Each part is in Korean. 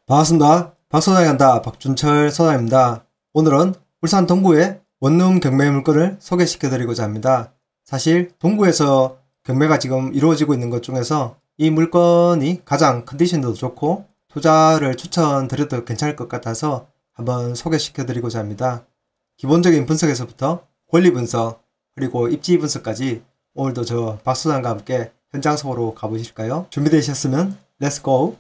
반갑습니다. 박소장이 간다. 박준철 소장입니다. 오늘은 울산 동구의 원룸 경매 물건을 소개시켜드리고자 합니다. 사실 동구에서 경매가 지금 이루어지고 있는 것 중에서 이 물건이 가장 컨디션도 좋고 투자를 추천드려도 괜찮을 것 같아서 한번 소개시켜드리고자 합니다. 기본적인 분석에서부터 권리 분석 그리고 입지 분석까지 오늘도 저 박소장과 함께 현장 속으로 가보실까요? 준비되셨으면 렛츠고!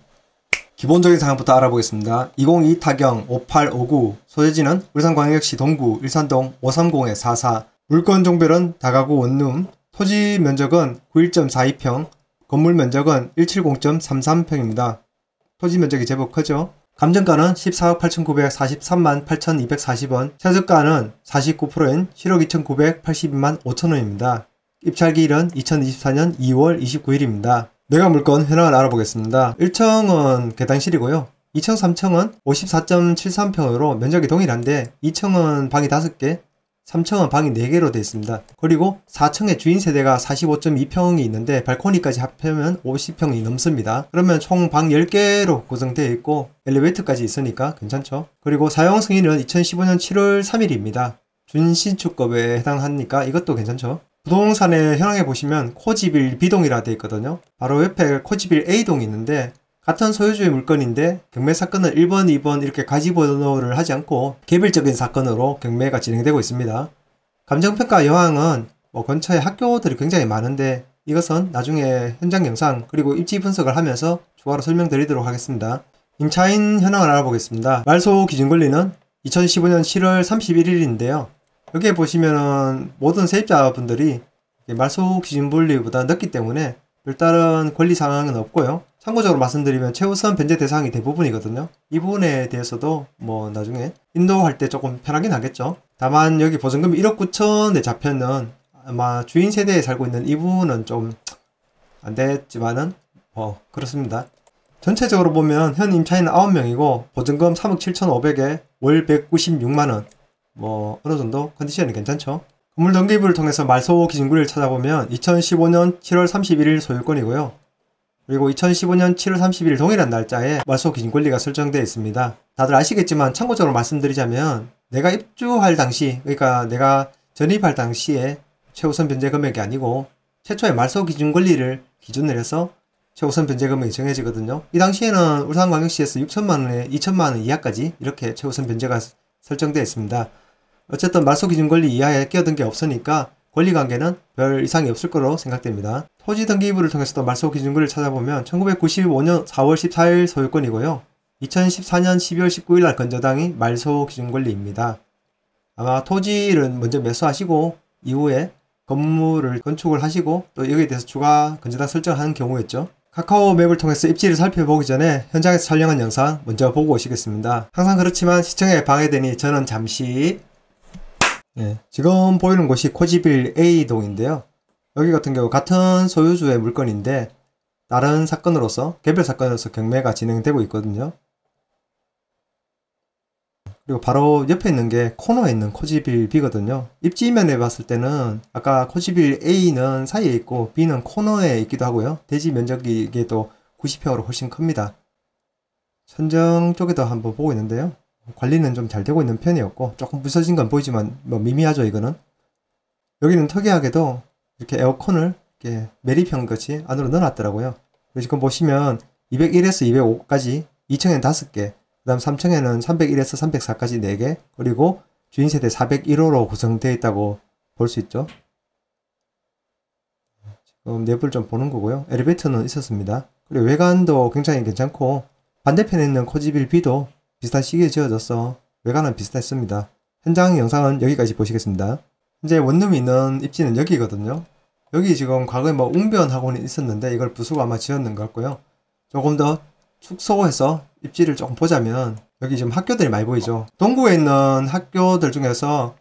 기본적인 사항부터 알아보겠습니다. 202 타경 5859 소재지는 울산광역시 동구 일산동 530-44 물건 종별은 다가구 원룸 토지 면적은 91.42평 건물 면적은 170.33평입니다. 토지 면적이 제법 크죠? 감정가는 14억 8,943만 8,240원 최저가는 49%인 7억 2,982만 5천원입니다. 입찰기일은 2024년 2월 29일입니다. 매각 물건 현황을 알아보겠습니다. 1층은 계단실이고요. 2층, 3층은 54.73평으로 면적이 동일한데 2층은 방이 5개, 3층은 방이 4개로 되어 있습니다. 그리고 4층에 주인 세대가 45.2평이 있는데 발코니까지 합하면 50평이 넘습니다. 그러면 총 방 10개로 구성되어 있고 엘리베이터까지 있으니까 괜찮죠? 그리고 사용 승인은 2015년 7월 3일입니다. 준신축급에 해당하니까 이것도 괜찮죠? 부동산의 현황에 보시면 코지빌 B동이라 되어 있거든요. 바로 옆에 코지빌 A동이 있는데 같은 소유주의 물건인데 경매 사건은 1번, 2번 이렇게 가지번호를 하지 않고 개별적인 사건으로 경매가 진행되고 있습니다. 감정평가 여왕은 근처에 학교들이 굉장히 많은데 이것은 나중에 현장 영상 그리고 입지 분석을 하면서 추가로 설명드리도록 하겠습니다. 임차인 현황을 알아보겠습니다. 말소 기준권리는 2015년 7월 31일인데요. 여기에 보시면은 모든 세입자분들이 말소 기준분리보다 늦기 때문에 별다른 권리 사항은 없고요. 참고적으로 말씀드리면 최우선 변제 대상이 대부분이거든요. 이 부분에 대해서도 나중에 인도할 때 조금 편하긴 하겠죠. 다만 여기 보증금이 1억 9천에 잡혀는 아마 주인 세대에 살고 있는 이 부분은 좀 안 됐지만은 그렇습니다. 전체적으로 보면 현 임차인은 9명이고 보증금 3억 7,500에 월 196만원 어느 정도 컨디션이 괜찮죠. 건물 등기부를 통해서 말소 기준권리를 찾아보면 2015년 7월 31일 소유권이고요. 그리고 2015년 7월 31일 동일한 날짜에 말소 기준권리가 설정되어 있습니다. 다들 아시겠지만 참고적으로 말씀드리자면 내가 입주할 당시, 그러니까 내가 전입할 당시에 최우선 변제 금액이 아니고 최초의 말소 기준권리를 기준으로 해서 최우선 변제 금액이 정해지거든요. 이 당시에는 울산광역시에서 6천만원에 2천만원 이하까지 이렇게 최우선 변제가 설정되어 있습니다. 어쨌든 말소 기준 권리 이하에 끼어든 게 없으니까 권리관계는 별 이상이 없을 거로 생각됩니다. 토지 등기부를 통해서도 말소 기준 권리를 찾아보면 1995년 4월 14일 소유권이고요. 2014년 12월 19일날 건저당이 말소 기준 권리입니다. 아마 토지를 먼저 매수하시고 이후에 건물을 건축을 하시고 또 여기에 대해서 추가 건저당 설정을 하는 경우였죠. 카카오 맵을 통해서 입지를 살펴보기 전에 현장에서 촬영한 영상 먼저 보고 오시겠습니다. 항상 그렇지만 시청에 방해되니 저는 잠시 지금 보이는 곳이 코지빌 A동인데요. 여기 같은 경우 같은 소유주의 물건인데 다른 사건으로서 개별 사건으로서 경매가 진행되고 있거든요. 그리고 바로 옆에 있는 게 코너에 있는 코지빌 B거든요. 입지면에 봤을 때는 아까 코지빌 A는 사이에 있고 B는 코너에 있기도 하고요. 대지 면적이 이게 또 90평으로 훨씬 큽니다. 천정 쪽에도 한번 보고 있는데요. 관리는 좀 잘 되고 있는 편이었고 조금 부서진 건 보이지만 미미하죠 이거는. 여기는 특이하게도 이렇게 에어컨을 이렇게 매립형 같이 안으로 넣어놨더라고요. 지금 보시면 201에서 205까지 2층엔 5개 그 다음 3층에는 301에서 304까지 4개 그리고 주인세대 401호로 구성되어 있다고 볼 수 있죠. 지금 내부를 좀 보는 거고요. 엘리베이터는 있었습니다. 그리고 외관도 굉장히 괜찮고 반대편에 있는 코지빌 B도 비슷한 시기에 지어져서 외관은 비슷했습니다. 현장 영상은 여기까지 보시겠습니다. 현재 원룸이 있는 입지는 여기거든요. 여기 지금 과거에 웅변학원이 있었는데 이걸 부수고 아마 지었는 것 같고요. 조금 더 축소해서 입지를 조금 보자면 여기 지금 학교들이 많이 보이죠. 동구에 있는 학교들 중에서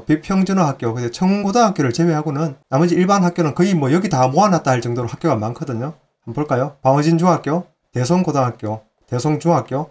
비평준화학교, 청고등학교를 제외하고는 나머지 일반 학교는 거의 여기 다 모아놨다 할 정도로 학교가 많거든요. 한번 볼까요? 방어진중학교, 대성고등학교, 대성중학교,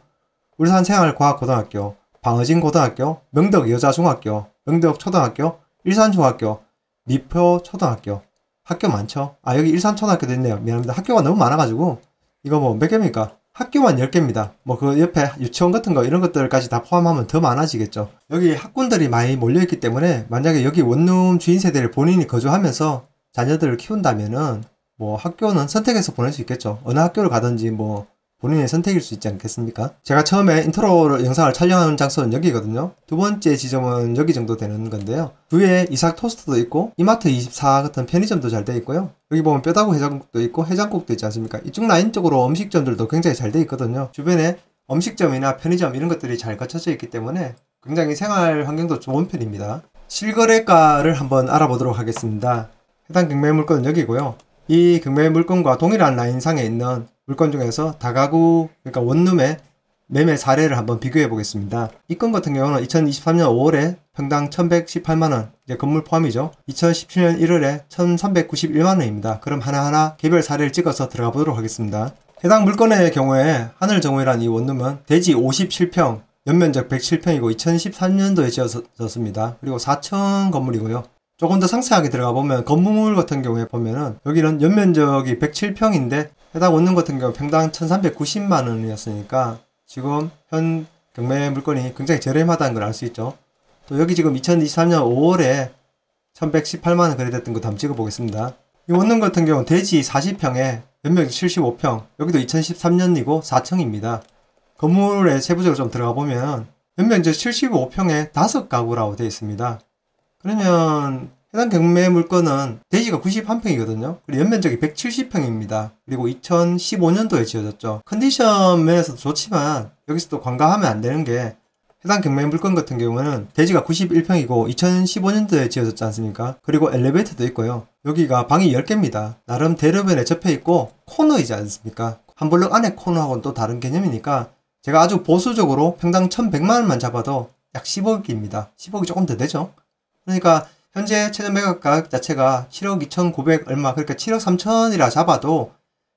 울산생활과학고등학교, 방어진고등학교, 명덕여자중학교, 명덕초등학교, 일산중학교, 미표초등학교. 학교 많죠? 여기 일산초등학교도 있네요. 미안합니다. 학교가 너무 많아가지고 이거 몇 개입니까? 학교만 10개입니다. 뭐 그 옆에 유치원 같은 거 이런 것들까지 다 포함하면 더 많아지겠죠. 여기 학군들이 많이 몰려있기 때문에 만약에 여기 원룸 주인 세대를 본인이 거주하면서 자녀들을 키운다면은 뭐 학교는 선택해서 보낼 수 있겠죠. 어느 학교를 가든지 뭐 본인의 선택일 수 있지 않겠습니까? 제가 처음에 인트로 영상을 촬영하는 장소는 여기거든요. 두 번째 지점은 여기 정도 되는 건데요. 위에 이삭 토스트도 있고 이마트24 같은 편의점도 잘 돼 있고요. 여기 보면 뼈다구 해장국도 있고 해장국도 있지 않습니까? 이쪽 라인 쪽으로 음식점들도 굉장히 잘 돼 있거든요. 주변에 음식점이나 편의점 이런 것들이 잘 갖춰져 있기 때문에 굉장히 생활 환경도 좋은 편입니다. 실거래가를 한번 알아보도록 하겠습니다. 해당 경매 물건은 여기고요. 이 경매 물건과 동일한 라인상에 있는 물건 중에서 다가구, 그러니까 원룸의 매매 사례를 한번 비교해 보겠습니다. 이 건 같은 경우는 2023년 5월에 평당 1118만원, 이제 건물 포함이죠. 2017년 1월에 1391만원입니다. 그럼 하나하나 개별 사례를 찍어서 들어가 보도록 하겠습니다. 해당 물건의 경우에 하늘정원이라는 이 원룸은 대지 57평, 연면적 107평이고 2013년도에 지어졌습니다. 그리고 4층 건물이고요. 조금 더 상세하게 들어가 보면 건물 같은 경우에 보면은 여기는 연면적이 107평인데 해당 원룸 같은 경우 평당 1390만원이었으니까 지금 현 경매 물건이 굉장히 저렴하다는 걸 알 수 있죠. 또 여기 지금 2023년 5월에 1118만원 거래됐던 거 한번 찍어 보겠습니다. 이 원룸 같은 경우는 대지 40평에 연면적 75평, 여기도 2013년이고 4층입니다. 건물에 세부적으로 좀 들어가 보면 연면적 75평에 5가구라고 되어 있습니다. 그러면 해당 경매 물건은 대지가 91평이거든요. 그리고 연면적이 170평입니다. 그리고 2015년도에 지어졌죠. 컨디션 면에서도 좋지만 여기서 또 관가하면 안 되는 게 해당 경매 물건 같은 경우는 대지가 91평이고 2015년도에 지어졌지 않습니까? 그리고 엘리베이터도 있고요. 여기가 방이 10개입니다. 나름 대로변에 접해 있고 코너이지 않습니까? 한 블럭 안에 코너하고는 또 다른 개념이니까 제가 아주 보수적으로 평당 1100만원만 잡아도 약 10억입니다. 10억이 조금 더 되죠? 그러니까 현재 최저 매각가격 자체가 7억 2,900 얼마, 그러니까 7억 3천이라 잡아도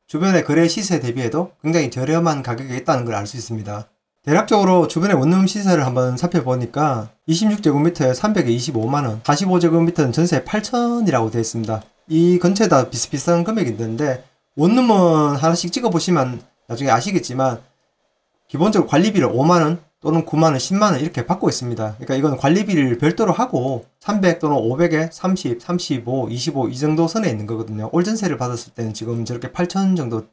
주변의 거래 시세 대비해도 굉장히 저렴한 가격이 있다는 걸 알 수 있습니다. 대략적으로 주변의 원룸 시세를 한번 살펴보니까 26제곱미터에 325만원, 45제곱미터는 전세 8천이라고 되어 있습니다. 이 근처에 다 비슷비슷한 금액이 있는데 원룸은 하나씩 찍어보시면 나중에 아시겠지만 기본적으로 관리비를 5만원 또는 9만원, 10만원 이렇게 받고 있습니다. 그러니까 이건 관리비를 별도로 하고 300 또는 500에 30, 35, 25 이 정도 선에 있는 거거든요. 올 전세를 받았을 때는 지금 저렇게 8천 정도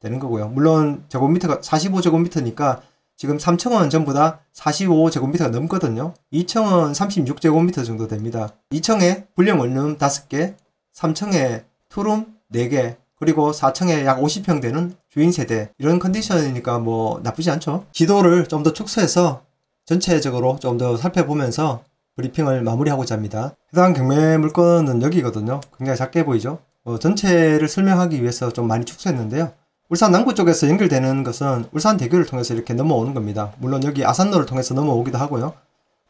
되는 거고요. 물론 제곱미터가 45제곱미터니까 지금 3층은 전부 다 45제곱미터가 넘거든요. 2층은 36제곱미터 정도 됩니다. 2층에 불량 원룸 5개, 3층에 투룸 4개, 그리고 4층에 약 50평 되는 주인 세대, 이런 컨디션이니까 뭐 나쁘지 않죠. 지도를 좀 더 축소해서 전체적으로 좀 더 살펴보면서 브리핑을 마무리하고자 합니다. 해당 경매 물건은 여기거든요. 굉장히 작게 보이죠. 전체를 설명하기 위해서 좀 많이 축소했는데요. 울산 남구 쪽에서 연결되는 것은 울산대교를 통해서 이렇게 넘어오는 겁니다. 물론 여기 아산로를 통해서 넘어오기도 하고요.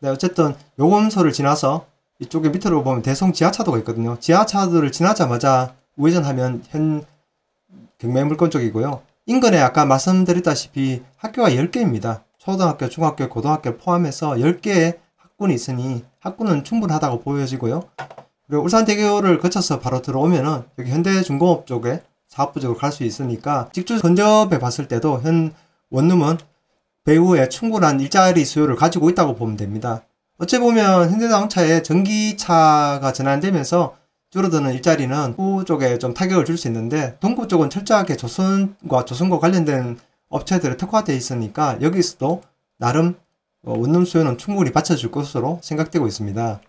네, 어쨌든 요금소를 지나서 이쪽에 밑으로 보면 대성 지하차도가 있거든요. 지하차도를 지나자마자 우회전하면 현 경매 물건 쪽이고요. 인근에 아까 말씀드렸다시피 학교가 10개입니다. 초등학교, 중학교, 고등학교 포함해서 10개의 학군이 있으니 학군은 충분하다고 보여지고요. 그리고 울산대교를 거쳐서 바로 들어오면은 여기 현대중공업 쪽에 사업부적으로 갈 수 있으니까 직주 근접해 봤을 때도 현 원룸은 배후에 충분한 일자리 수요를 가지고 있다고 보면 됩니다. 어찌 보면 현대자동차의 전기차가 전환되면서 줄어드는 일자리는 후 쪽에 좀 타격을 줄 수 있는데 동구 쪽은 철저하게 조선과 관련된 업체들에 특화되어 있으니까 여기서도 나름 원룸 수요는 충분히 받쳐줄 것으로 생각되고 있습니다.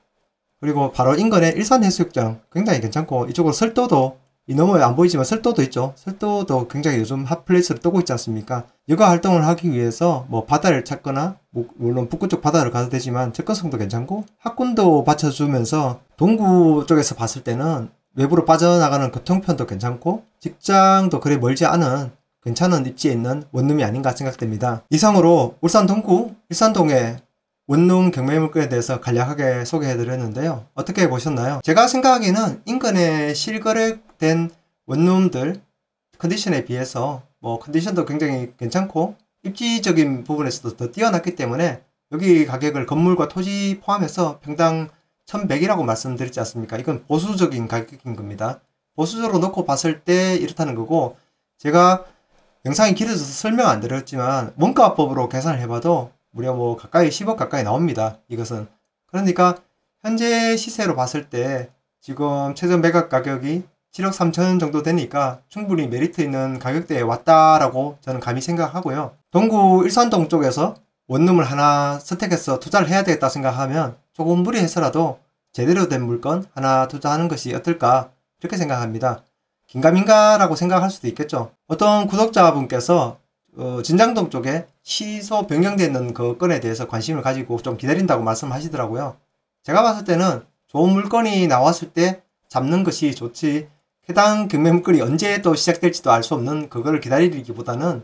그리고 바로 인근에 일산해수욕장 굉장히 괜찮고 이쪽으로 설도도 이 너머에 안 보이지만 설도도 있죠. 설도도 굉장히 요즘 핫플레이스로 뜨고 있지 않습니까? 여가 활동을 하기 위해서 뭐 바다를 찾거나 물론 북구 쪽 바다를 가도 되지만 접근성도 괜찮고 학군도 받쳐주면서 동구 쪽에서 봤을 때는 외부로 빠져나가는 교통편도 괜찮고 직장도 그리 멀지 않은 괜찮은 입지에 있는 원룸이 아닌가 생각됩니다. 이상으로 울산 동구 일산동의 원룸 경매 물건에 대해서 간략하게 소개해드렸는데요. 어떻게 보셨나요? 제가 생각하기에는 인근에 실거래된 원룸들 컨디션에 비해서 뭐 컨디션도 굉장히 괜찮고 입지적인 부분에서도 더 뛰어났기 때문에 여기 가격을 건물과 토지 포함해서 평당 1100이라고 말씀드렸지 않습니까? 이건 보수적인 가격인 겁니다. 보수적으로 놓고 봤을 때 이렇다는 거고 제가 영상이 길어져서 설명 안 드렸지만 원가법으로 계산을 해봐도 무려 뭐 가까이 10억 가까이 나옵니다. 이것은. 그러니까 현재 시세로 봤을 때 지금 최저 매각 가격이 7억 3천 정도 되니까 충분히 메리트 있는 가격대에 왔다라고 저는 감히 생각하고요. 동구 일산동 쪽에서 원룸을 하나 선택해서 투자를 해야 되겠다 생각하면 조금 무리해서라도 제대로 된 물건 하나 투자하는 것이 어떨까 이렇게 생각합니다. 긴가민가라고 생각할 수도 있겠죠. 어떤 구독자분께서 진장동 쪽에 취소 변경되어 있는 그 건에 대해서 관심을 가지고 좀 기다린다고 말씀하시더라고요. 제가 봤을 때는 좋은 물건이 나왔을 때 잡는 것이 좋지, 해당 경매 물건이 언제 또 시작될지도 알 수 없는 그거를 기다리기보다는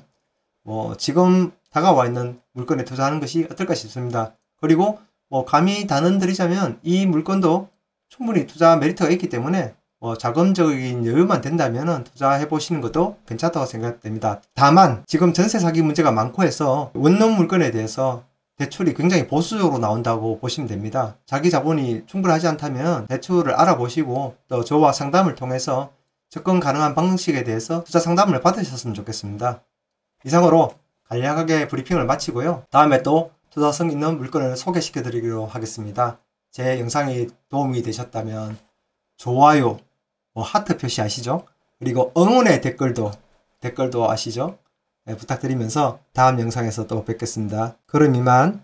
뭐 지금 다가와 있는 물건에 투자하는 것이 어떨까 싶습니다. 그리고 뭐 감히 단언드리자면 이 물건도 충분히 투자 메리트가 있기 때문에 뭐 자금적인 여유만 된다면 투자해 보시는 것도 괜찮다고 생각됩니다. 다만 지금 전세 사기 문제가 많고 해서 원룸 물건에 대해서 대출이 굉장히 보수적으로 나온다고 보시면 됩니다. 자기 자본이 충분하지 않다면 대출을 알아보시고 또 저와 상담을 통해서 접근 가능한 방식에 대해서 투자 상담을 받으셨으면 좋겠습니다. 이상으로 간략하게 브리핑을 마치고요. 다음에 또 투자성 있는 물건을 소개시켜 드리도록 하겠습니다. 제 영상이 도움이 되셨다면 좋아요, 하트 표시 아시죠? 그리고 응원의 댓글도 아시죠? 네, 부탁드리면서 다음 영상에서 또 뵙겠습니다. 그럼 이만.